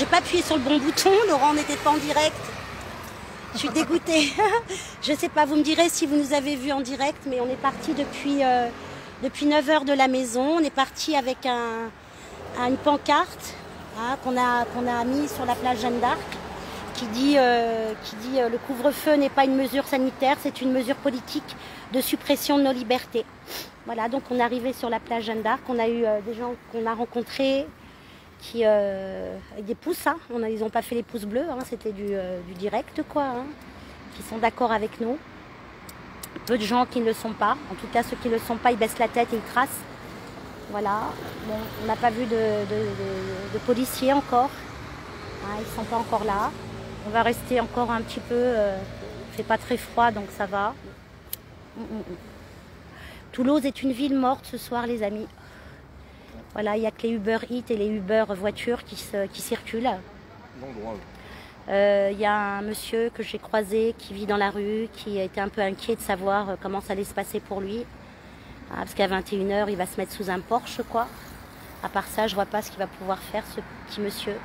pas appuyé sur le bon bouton. Laurent n'était pas en direct. Je suis dégoûtée. Je sais pas, vous me direz si vous nous avez vus en direct, mais on est parti depuis 9 heures de la maison. On est parti avec une pancarte qu'on a mis sur la plage Jeanne d'Arc qui dit le couvre-feu n'est pas une mesure sanitaire, c'est une mesure politique de suppression de nos libertés. Voilà, donc on est arrivé sur la plage Jeanne d'Arc. On a eu des gens qu'on a rencontrés avec des pouces, hein. Ils n'ont pas fait les pouces bleus, hein. C'était du direct, quoi, hein. Qui sont d'accord avec nous. Peu de gens qui ne le sont pas. En tout cas, ceux qui ne le sont pas, ils baissent la tête et ils tracent. Voilà. Bon, on n'a pas vu de policiers encore. Hein, ils ne sont pas encore là. On va rester encore un petit peu. Il ne fait pas très froid, donc ça va. Toulouse est une ville morte ce soir, les amis. Voilà, il n'y a que les Uber Eats et les Uber voitures qui circulent. Il y a un monsieur que j'ai croisé qui vit dans la rue, qui était un peu inquiet de savoir comment ça allait se passer pour lui. Parce qu'à 21 h, il va se mettre sous un Porsche, quoi. À part ça, je vois pas ce qu'il va pouvoir faire, ce petit monsieur.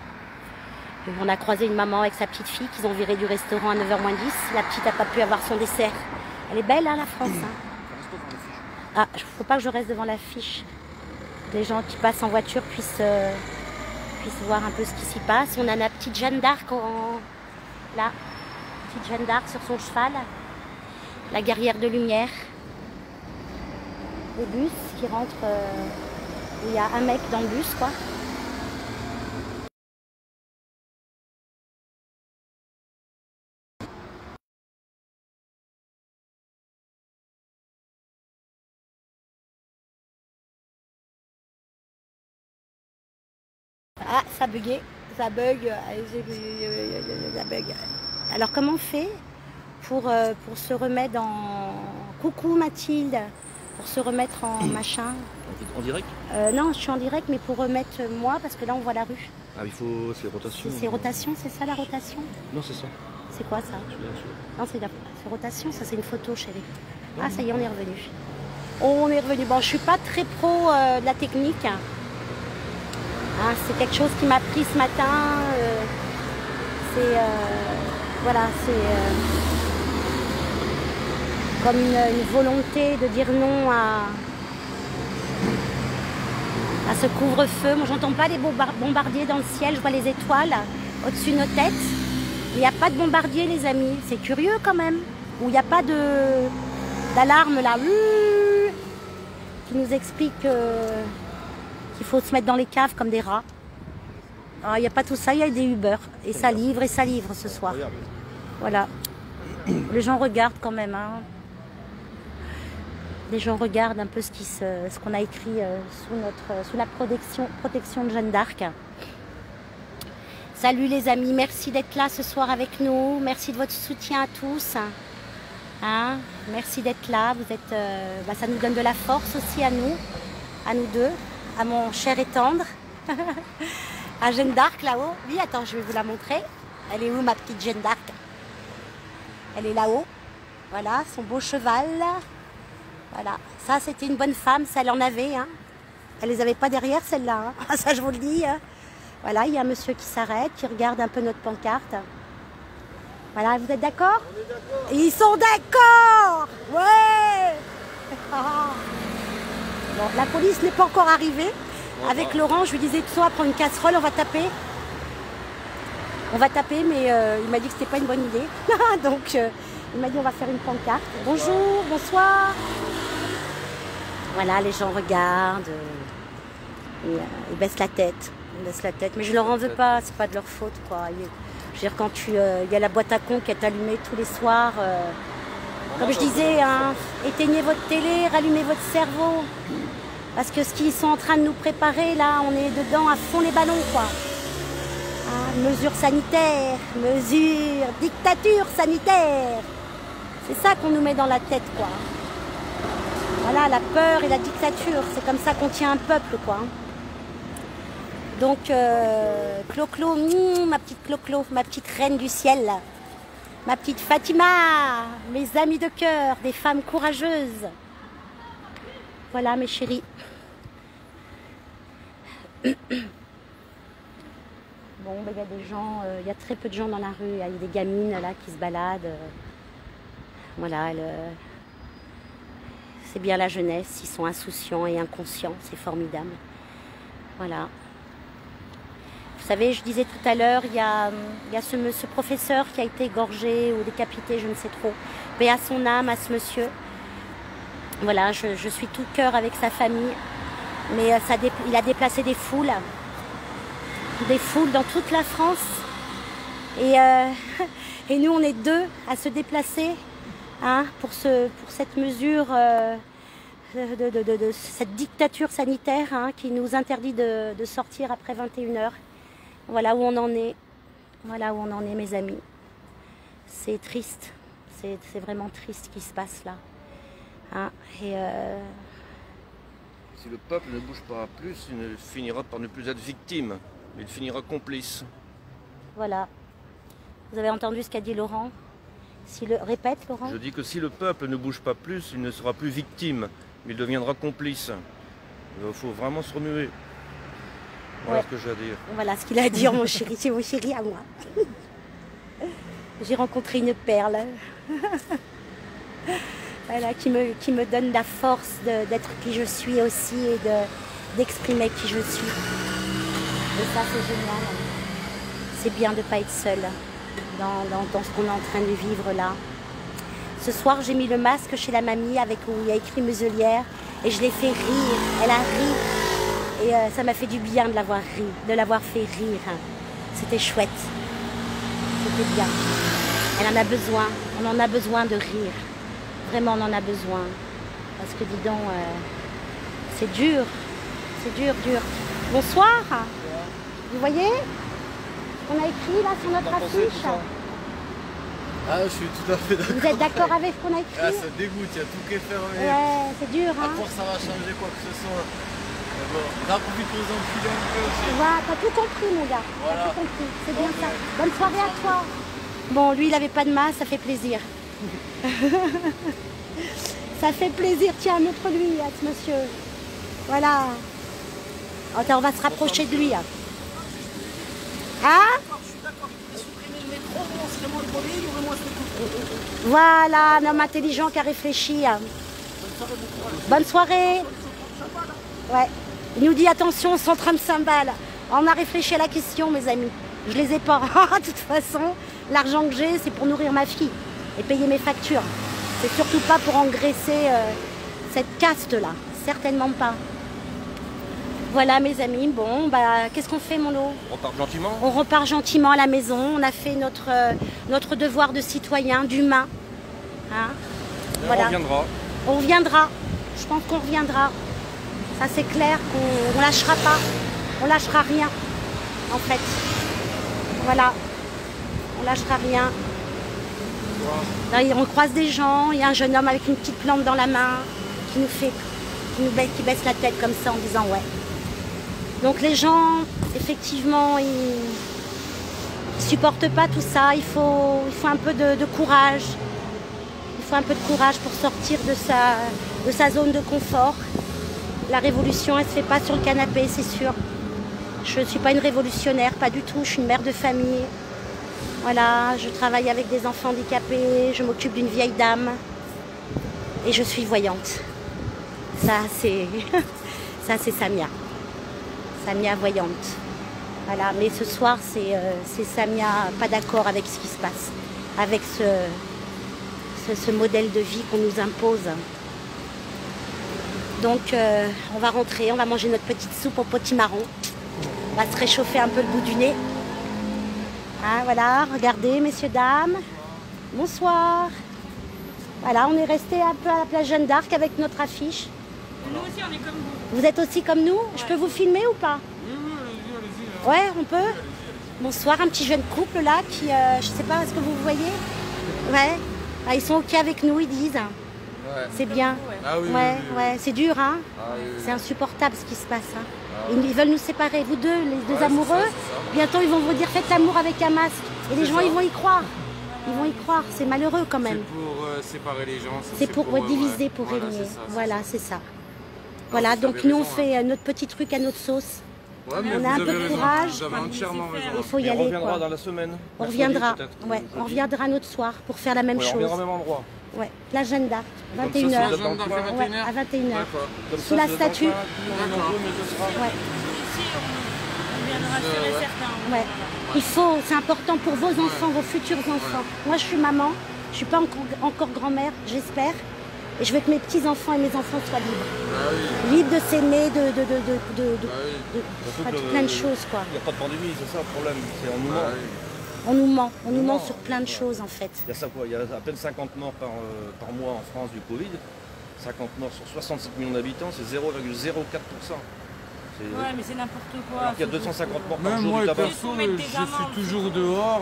Et on a croisé une maman avec sa petite fille qu'ils ont viré du restaurant à 9 h moins 10. La petite n'a pas pu avoir son dessert. Elle est belle, hein, la France, hein. Ah, il ne faut pas que je reste devant l'affiche. Les gens qui passent en voiture puissent voir un peu ce qui s'y passe. On a la petite Jeanne d'Arc là, petite Jeanne d'Arc sur son cheval, la guerrière de lumière, le bus qui rentre, où il y a un mec dans le bus, quoi. Ah, ça buguait, ça bug, ça bug. Alors comment on fait pour se remettre en... Coucou Mathilde, pour se remettre en machin. En direct? Non, je suis en direct, mais pour remettre moi, parce que là on voit la rue. Ah, il faut... c'est rotation. C'est rotation, c'est ça la rotation? Non, c'est ça. C'est quoi ça? Non, c'est rotation, ça c'est une photo, chérie. Ah, ça y est, on est revenu. On est revenu. Bon, je suis pas très pro de la technique. Hein, c'est quelque chose qui m'a pris ce matin. Voilà, c'est comme une volonté de dire non à ce couvre-feu. Moi, j'entends pas les bombardiers dans le ciel. Je vois les étoiles au-dessus de nos têtes. Il n'y a pas de bombardier, les amis. C'est curieux quand même. Où il n'y a pas d'alarme là qui nous explique qu'il faut se mettre dans les caves comme des rats. Il n'y a pas tout ça, il y a des Uber. Et ça livre ce soir. Voilà. Les gens regardent quand même. Hein. Les gens regardent un peu ce qu'on a écrit sous la protection de Jeanne d'Arc. Salut les amis, merci d'être là ce soir avec nous. Merci de votre soutien à tous. Hein, merci d'être là. Vous êtes, ça nous donne de la force aussi à nous deux, à mon cher et tendre. À Jeanne d'Arc là-haut. Oui, attends, je vais vous la montrer. Elle est où ma petite Jeanne d'Arc? Elle est là-haut. Voilà, son beau cheval. Voilà, ça c'était une bonne femme, ça elle en avait. Hein. Elle les avait pas derrière celle-là. Hein. Ça je vous le dis. Hein. Voilà, il y a un monsieur qui s'arrête, qui regarde un peu notre pancarte. Voilà, vous êtes d'accord? On est d'accord. Ils sont d'accord. Ouais. Bon, la police n'est pas encore arrivée. Avec Laurent, je lui disais, toi, prends une casserole, on va taper. On va taper, mais il m'a dit que c'était pas une bonne idée. Donc, il m'a dit, on va faire une pancarte. Bonjour, bonsoir. Voilà, les gens regardent. Ils baissent la tête. Ils baissent la tête. Mais je leur en veux pas, c'est pas de leur faute, quoi. Je veux dire, quand il y a la boîte à con qui est allumée tous les soirs, comme je disais, hein, éteignez votre télé, rallumez votre cerveau. Parce que ce qu'ils sont en train de nous préparer, là, on est dedans à fond les ballons, quoi. Hein, mesures sanitaires, mesures, dictature sanitaire. C'est ça qu'on nous met dans la tête, quoi. Voilà, la peur et la dictature, c'est comme ça qu'on tient un peuple, quoi. Donc, Clo-Clo, ma petite Clo-Clo, ma petite reine du ciel, ma petite Fatima, mes amis de cœur, des femmes courageuses. Voilà, mes chéris. Bon, ben, il y a des gens, il y a très peu de gens dans la rue. Il y a des gamines là qui se baladent. Voilà, c'est bien la jeunesse. Ils sont insouciants et inconscients. C'est formidable. Voilà. Vous savez, je disais tout à l'heure, il y a ce professeur qui a été égorgé ou décapité, je ne sais trop. Paix à son âme, à ce monsieur. Voilà, je suis tout cœur avec sa famille. Mais il a déplacé des foules dans toute la France. Et nous, on est deux à se déplacer hein, pour cette mesure, de cette dictature sanitaire hein, qui nous interdit de sortir après 21h. Voilà où on en est. Voilà où on en est, mes amis. C'est triste. C'est vraiment triste ce qui se passe là. Hein, Si le peuple ne bouge pas plus, il finira par ne plus être victime. Il finira complice. Voilà. Vous avez entendu ce qu'a dit Laurent? Répète, Laurent. Je dis que si le peuple ne bouge pas plus, il ne sera plus victime, mais il deviendra complice. Il faut vraiment se remuer. Voilà ce que j'ai à dire. Voilà ce qu'il a à dire, mon chéri. C'est mon chéri à moi. J'ai rencontré une perle. Voilà, qui me donne la force d'être qui je suis aussi et d'exprimer qui je suis. Et ça, c'est génial. C'est bien de ne pas être seule dans ce qu'on est en train de vivre là. Ce soir, j'ai mis le masque chez la mamie où il y a écrit muselière et je l'ai fait rire. Elle a ri. Et ça m'a fait du bien de l'avoir fait rire. C'était chouette. C'était bien. Elle en a besoin. On en a besoin de rire. Vraiment, on en a besoin. Parce que, dis donc, c'est dur. C'est dur, dur. Bonsoir. Vous voyez ce qu'on a écrit là sur notre affiche? Ah, je suis tout à fait d'accord. Vous êtes d'accord avec ce qu'on a écrit? Ah, ça dégoûte, il y a tout qui est fermé. Ouais, c'est dur, hein. À quoi ça va changer quoi que ce soit? Bon, là, profitons-en plus un peu aussi. Voilà, t'as tout compris, mon gars. Voilà. T'as tout compris. C'est bien ça. Bonne soirée à toi. Bon, lui, il n'avait pas de masque, ça fait plaisir. Ça fait plaisir. Tiens, montre-lui à ce monsieur. Voilà. Attends, on va se rapprocher de lui. Hein? Voilà, un homme intelligent qui a réfléchi. Hein. Bonne soirée. Ouais. Il nous dit attention, 135 balles. On a réfléchi à la question, mes amis. Je les ai pas. De toute façon, l'argent que j'ai, c'est pour nourrir ma fille et payer mes factures. C'est surtout pas pour engraisser cette caste-là. Certainement pas. Voilà, mes amis. Bon, bah, qu'est-ce qu'on fait, mon lot? On repart gentiment? On repart gentiment à la maison. On a fait notre devoir de citoyen, d'humain. Hein? Voilà. On reviendra. On reviendra. Je pense qu'on reviendra. Ça, c'est clair qu'on ne lâchera pas. On lâchera rien, en fait. Voilà. On lâchera rien. Là, on croise des gens. Il y a un jeune homme avec une petite plante dans la main qui baisse la tête comme ça en disant ouais. Donc les gens, effectivement, ils supportent pas tout ça. Il faut un peu de courage. Il faut un peu de courage pour sortir de sa zone de confort. La révolution, elle ne se fait pas sur le canapé, c'est sûr. Je ne suis pas une révolutionnaire, pas du tout. Je suis une mère de famille. Voilà, je travaille avec des enfants handicapés. Je m'occupe d'une vieille dame. Et je suis voyante. Ça, c'est Samia. Samia voyante. Voilà, mais ce soir, c'est Samia pas d'accord avec ce qui se passe. Avec ce modèle de vie qu'on nous impose. Donc on va rentrer, on va manger notre petite soupe au potimarron. On va se réchauffer un peu le bout du nez. Hein, voilà, regardez, messieurs, dames. Bonsoir. Voilà, on est resté un peu à la place Jeanne d'Arc avec notre affiche. Nous aussi, on est comme vous. Vous êtes aussi comme nous? Ouais. Je peux vous filmer ou pas? Oui, allez-y. Ouais, on peut. Bonsoir, un petit jeune couple là qui, je sais pas, est-ce que vous voyez? Ouais. Ah, ils sont ok avec nous, ils disent. Ouais. C'est bien. Ah oui, ouais, oui. ouais, c'est dur, hein. Ah, oui. C'est insupportable ce qui se passe. Hein. Ah, Ils veulent nous séparer, vous deux, les deux Ouais, amoureux. c'est ça. Bientôt, ils vont vous dire faites l'amour avec un masque. Et les C'est gens, ça. ils vont y croire. Ils vont y croire. C'est malheureux quand même. C'est pour séparer les gens. C'est pour diviser, pour voilà, régner. c'est ça, Voilà, c'est ça. Non, Voilà, vous donc avez nous, on raison, fait notre petit truc à notre sauce. Ouais, mais On a un vous peu avez de raison. courage. Vous avez entièrement raison. Il faut y Et on aller, reviendra quoi. dans la semaine. On Mercredi, reviendra, peut-être, ouais, jeudi. on reviendra un autre soir pour faire la même Ouais, on chose. reviendra au même endroit. Ouais, la Jeanne d'Arc, Comme ça, 21h. c'est La Jeanne d'Arc à Ouais, 21h. à 21h. D'accord. Comme Sous ça, la si vous êtes en statue. coin, plus on est nombreux, mieux ce sera. Ouais, Ici, on viendra sûr et certain. ouais. Il faut, c'est important pour vos enfants, vos futurs enfants. Moi, je suis maman, je suis pas encore grand-mère, j'espère. Et je veux que mes petits-enfants et mes enfants soient libres. Ah oui. Libres de s'aimer, Ah oui. enfin, de plein de choses, quoi. Il n'y a pas de pandémie, c'est ça le problème. C'est on nous ment. Ah oui. On nous ment sur plein de choses, en fait. Il y a ça quoi, il y a à peine 50 morts par mois en France du Covid. 50 morts sur 67 millions d'habitants, c'est 0,04%. Ouais, mais c'est n'importe quoi. Alors qu'il y a 250 morts par Même jour moi, du tabac. perso, je suis toujours dehors.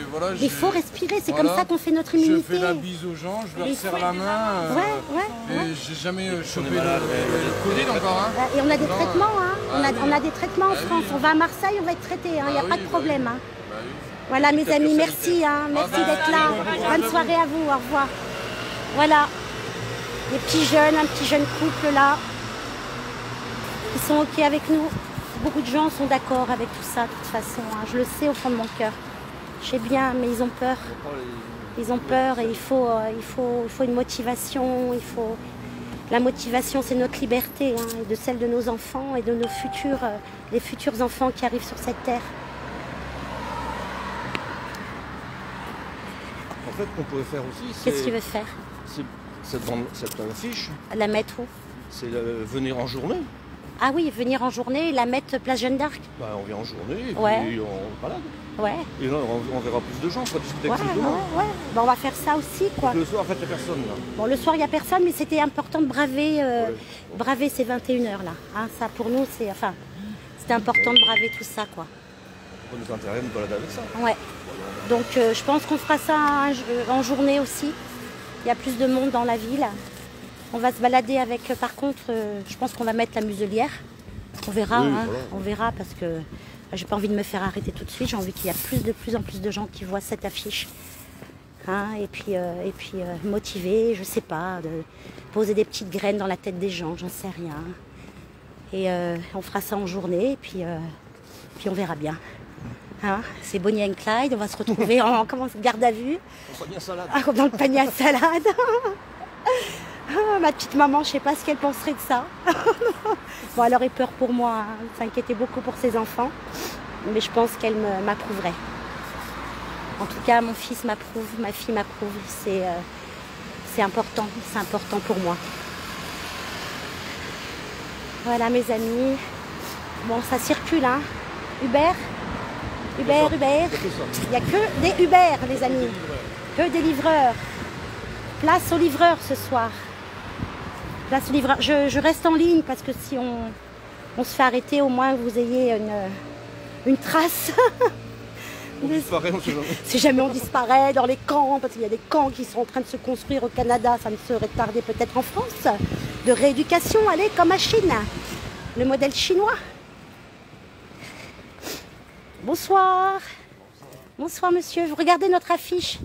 Voilà, Il faut respirer, c'est voilà. comme ça qu'on fait notre Je immunité. fais la bise aux gens, je leur Il serre faut la main. Ouais. Et j'ai jamais chopé malade, le Covid encore. Hein. Et on a des Non. traitements, hein. Ah On a oui. des traitements en Ah France. oui. On va à Marseille, on va être traité, il n'y a Bah pas oui, de bah problème. oui. Hein. Bah oui. Voilà mes Peut-être amis, que merci, hein. Merci bah, d'être là. allez, Bonne soirée à vous, au revoir. Voilà, les petits jeunes, un petit jeune couple là. Ils sont ok avec nous. Beaucoup de gens sont d'accord avec tout ça, de toute façon. Hein. Je le sais au fond de mon cœur. Je sais bien, mais ils ont peur. Ils ont peur et il faut une motivation. La motivation, c'est notre liberté, hein, et de celle de nos enfants et de nos les futurs enfants qui arrivent sur cette terre. En fait, ce qu'on pourrait faire aussi, Qu'est-ce que tu veux faire? cette affiche, La mettre où? c'est venir en journée. Ah oui, venir en journée et la mettre place Jeanne d'Arc. Bah, on vient en journée et puis Ouais. on balade. Ouais, Et là, on verra plus de gens, on pourra discuter ouais, avec plus de monde. ouais. Bon, on va faire ça aussi, quoi. Le soir, en fait, il n'y a personne là. Bon, le soir, il n'y a personne, mais c'était important de braver ces 21 heures là. Hein, ça, pour nous, c'était important de braver tout ça, quoi. Ça nous intéresse de balader avec ça. Ouais. Donc, je pense qu'on fera ça en journée aussi. Il y a plus de monde dans la ville. On va se balader avec, par contre, je pense qu'on va mettre la muselière. On verra, Oui, hein, voilà. on verra parce que j'ai pas envie de me faire arrêter tout de suite. J'ai envie qu'il y ait de plus en plus de gens qui voient cette affiche. Hein, et puis motiver, je sais pas, de poser des petites graines dans la tête des gens, j'en sais rien. Et on fera ça en journée et puis on verra bien. Hein, c'est Bonnie and Clyde, on va se retrouver en garde à vue. On sera bien salade. Dans le panier à salade. Ma petite maman, je sais pas ce qu'elle penserait de ça. Bon, elle aurait peur pour moi, hein. Elle s'inquiétait beaucoup pour ses enfants. Mais je pense qu'elle m'approuverait. En tout cas, mon fils m'approuve, ma fille m'approuve. C'est important pour moi. Voilà mes amis. Bon, ça circule, hein. Uber. Il n'y a que des Uber, les amis. Que des livreurs. Place aux livreurs ce soir. Place aux livreurs. Je reste en ligne parce que si on se fait arrêter, au moins vous ayez une trace. On disparaît, on sait jamais. Si jamais on disparaît dans les camps, parce qu'il y a des camps qui sont en train de se construire au Canada, ça ne serait tardé peut-être en France, de rééducation, allez, comme à Chine, le modèle chinois. Bonsoir. Bonsoir monsieur, vous regardez notre affiche.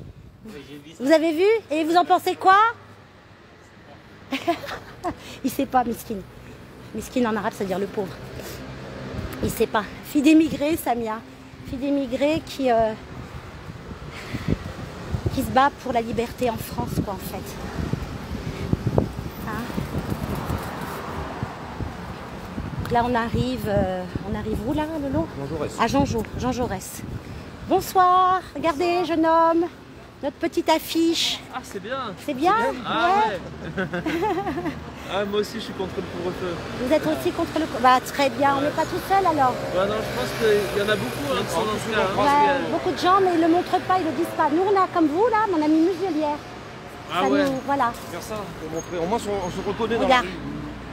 Vous avez vu? Et vous en pensez quoi? Il sait pas, miskin. Miskin en arabe, ça veut dire le pauvre. Il sait pas. Fille d'émigré, Samia. Fille d'émigré qui se bat pour la liberté en France, quoi, en fait. Hein? Donc là, on arrive où, là, Lolo? Jean Jaurès. À Jean Jaurès. Bonsoir, regardez, jeune homme, notre petite affiche. Ah, c'est bien. C'est bien? Ah Ouais. ouais. Ah, moi aussi, je suis contre le couvre-feu. Vous êtes aussi contre le... Bah, très bien, on n'est pas tout seul alors. Bah non, je pense qu'il y en a beaucoup qui sont dans ce cas. Hein, Ouais, beaucoup de gens, mais ils ne le montrent pas, ils ne le disent pas. Nous, on a, comme vous, là, on a mis muselière. Ah Ça ouais. nous- voilà. Faire ça, pour montrer. Au moins, on se reconnaît dans la Regarde, rue.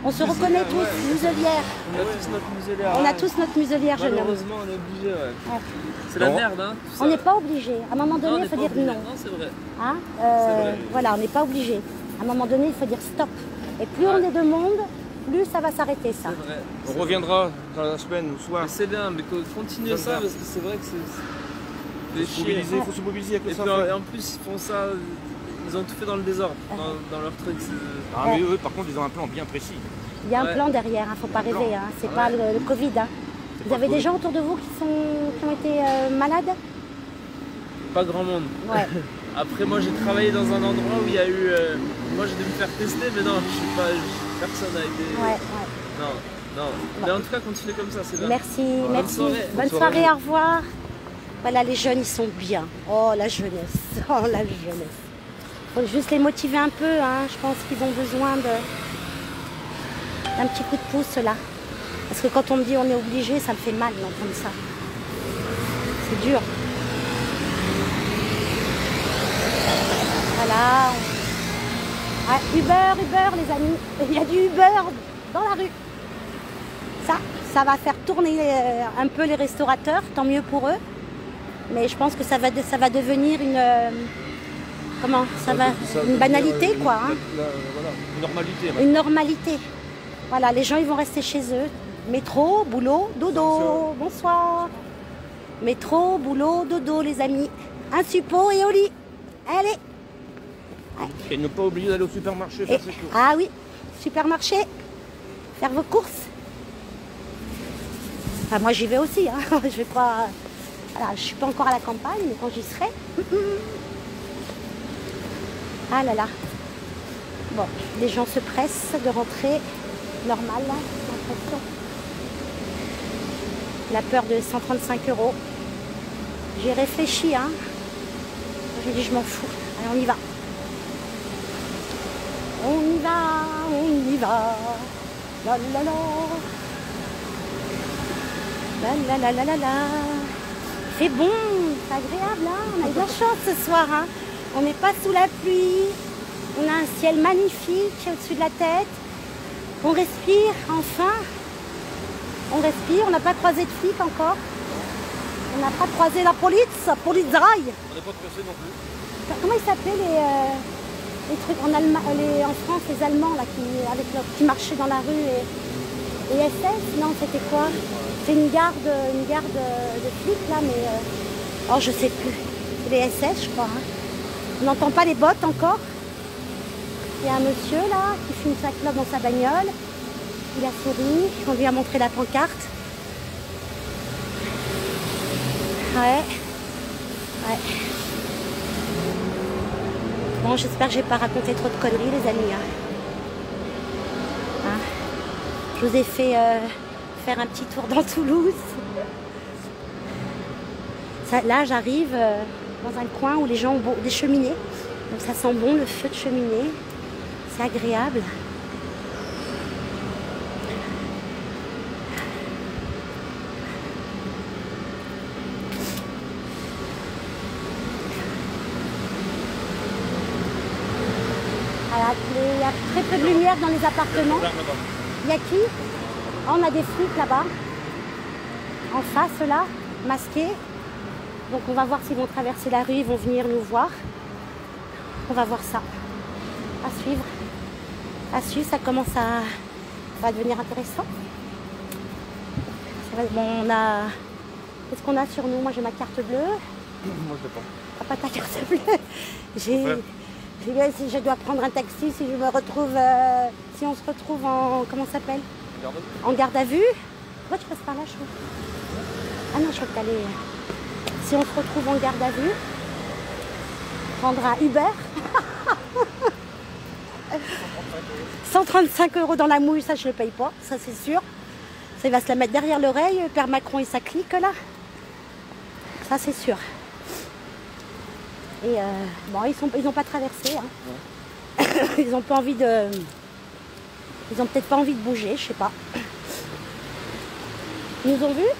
on se reconnaît tous, muselière. On a tous notre muselière. On a tous notre muselière, jeune homme. Malheureusement, on est obligé, ouais. Ouais. C'est la Non. merde, hein. tout ça. On n'est pas obligé. À un moment Non, on donné, n'est il faut pas dire obligé. non. Non, c'est vrai. Hein vrai. Voilà, on n'est pas obligé. À un moment donné, il faut dire stop. Et plus on est de monde, plus ça va s'arrêter, ça. C'est vrai. On reviendra dans la semaine, au soir. Mais c'est bien, mais continuez Comme ça ça. parce que c'est vrai que c'est. Il faut se mobiliser, il faut se mobiliser avec Et le puis, savoir. en plus, ils font ça, ils ont tout fait dans le désordre, dans leur truc. Ah, mais eux, par contre, ils ont un plan bien précis. Il y a un Ouais. plan derrière, il ne faut pas rêver. Hein. C'est pas le Covid. Hein. Vous avez des gens autour de vous qui ont été malades? Pas grand monde. Ouais. Après, moi j'ai travaillé dans un endroit où il y a eu. Moi j'ai dû me faire tester, mais non, je suis pas. Personne n'a été. Ouais. Non. Bon. Mais en tout cas, continuez comme ça, c'est bien. Merci, Bonne merci. soirée. Bonne soirée, au revoir. Voilà, les jeunes, ils sont bien. Oh, la jeunesse. Oh, la jeunesse. Faut juste les motiver un peu, hein. Je pense qu'ils ont besoin d'un petit coup de pouce, là. Parce que quand on me dit on est obligé, ça me fait mal d'entendre ça. C'est dur. Voilà. Ah, Uber, les amis. Il y a du Uber dans la rue. Ça va faire tourner un peu les restaurateurs, tant mieux pour eux. Mais je pense que ça va devenir une banalité, quoi. Hein. Voilà, une normalité. Une normalité. Voilà, les gens ils vont rester chez eux. Métro, boulot, dodo. Bonsoir. Métro, boulot, dodo, les amis. Un suppôt et au lit. Allez. Et ne pas oublier d'aller au supermarché faire ses courses. Ah oui, supermarché. Faire vos courses. Enfin, moi j'y vais aussi. Hein. Je vais pas. Voilà, je suis pas encore à la campagne, mais quand j'y serai. Ah là là. Bon, les gens se pressent de rentrer. Normal, là, j'ai l'impression. La peur de 135 €. J'ai réfléchi, hein. J'ai dit je m'en fous. Allez, on y va. On y va, on y va. La la la. La la la la la la. C'est bon, c'est agréable, hein. On a eu de la chance ce soir, hein. On n'est pas sous la pluie. On a un ciel magnifique au-dessus de la tête. On respire, enfin. On respire, on n'a pas croisé de flics encore. On n'a pas croisé la police On rail. n'est pas pressé non plus. Comment ils s'appelaient les trucs en France, les Allemands là, qui marchaient dans la rue et SS? Non, c'était quoi? C'est une garde de flics là, mais oh je sais plus. C'est les SS, je crois. Hein. On n'entend pas les bottes encore. Il y a un monsieur là qui fume sa clope dans sa bagnole. Il a souri. On lui a montré la pancarte. Ouais. Bon, j'espère que j'ai pas raconté trop de conneries, les amis. Hein. Je vous ai fait faire un petit tour dans Toulouse. Là, j'arrive dans un coin où les gens ont des cheminées. Donc ça sent bon, le feu de cheminée. C'est agréable. Il y a très peu de lumière dans les appartements. Il y a qui? On a des flics là-bas. En face là, masqués. Donc on va voir s'ils vont traverser la rue, ils vont venir nous voir. On va voir ça. À suivre. Ça commence à devenir intéressant. Bon, on a. Qu'est-ce qu'on a sur nous? Moi j'ai ma carte bleue. Moi je l'ai pas. T'as pas ta carte bleue? Si je dois prendre un taxi, si je me retrouve. Si on se retrouve en. Comment ça s'appelle? En garde à vue. Pourquoi tu passes par là, je crois? Ah non, je crois que t'allais. Si on se retrouve en garde à vue, prendre un Uber. 135 € dans la mouille, ça je ne le paye pas, ça c'est sûr. Ça il va se la mettre derrière l'oreille, Père Macron et sa clique là. Ça c'est sûr. Et bon, ils n'ont pas traversé. Hein. Ils n'ont pas envie de. Ils ont peut-être pas envie de bouger, je sais pas. Ils nous ont vus?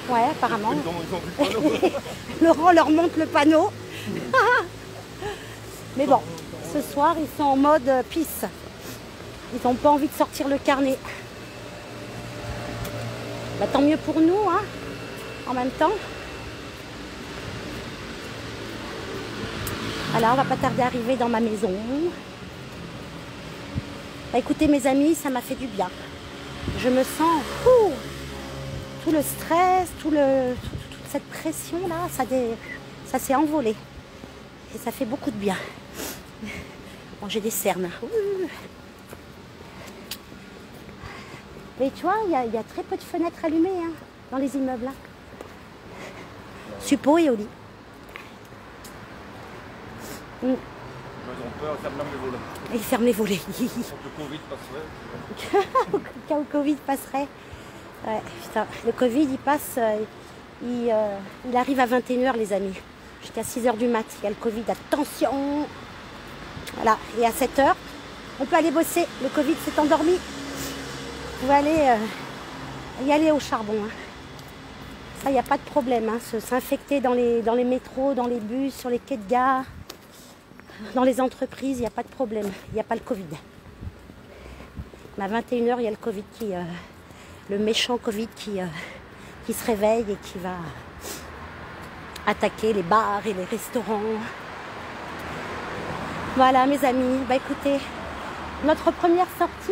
Ouais, apparemment. Laurent leur montre le panneau. Mais bon, ce soir, ils sont en mode peace. Ils n'ont pas envie de sortir le carnet. Bah, tant mieux pour nous, hein, en même temps. Voilà, on va pas tarder à arriver dans ma maison. Bah, écoutez, mes amis, ça m'a fait du bien. Je me sens... tout le stress, toute cette pression-là, ça s'est envolé. Et ça fait beaucoup de bien. Bon, j'ai des cernes. Mais tu vois, il y a très peu de fenêtres allumées hein, dans les immeubles. Hein. Suppo et au lit. Ils ont peur, ils ferment les volets. Et ils ferment les volets. Le Covid passerait. Au cas où le Covid passerait. Ouais, putain, le Covid, il passe, il arrive à 21h, les amis. Jusqu'à 6h du mat. Il y a le Covid, attention. Voilà, et à 7h, on peut aller bosser. Le Covid s'est endormi. Vous pouvez aller y aller au charbon. Hein. Ça, il n'y a pas de problème. Hein. S'infecter dans les métros, dans les bus, sur les quais de gare, dans les entreprises, il n'y a pas de problème. Il n'y a pas le Covid. Mais à 21h, il y a le Covid le méchant Covid qui se réveille et qui va attaquer les bars et les restaurants. Voilà, mes amis. Bah écoutez, notre première sortie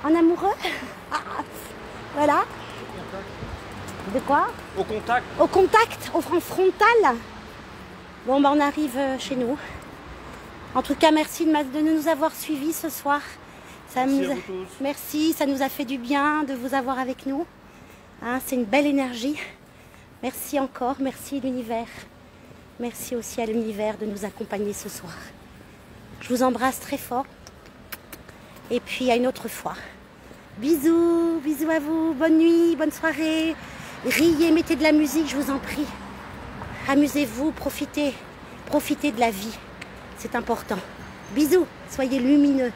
en amoureux. Voilà. De quoi? Au contact. Au contact, au frontal. Bon, bah on arrive chez nous. En tout cas, merci de nous avoir suivis ce soir. Merci à vous tous. Merci, ça nous a fait du bien de vous avoir avec nous. Hein, c'est une belle énergie. Merci encore, merci l'univers. Merci aussi à l'univers de nous accompagner ce soir. Je vous embrasse très fort. Et puis à une autre fois. Bisous, bisous à vous. Bonne nuit, bonne soirée. Riez, mettez de la musique, je vous en prie. Amusez-vous, profitez. Profitez de la vie. C'est important. Bisous, soyez lumineux.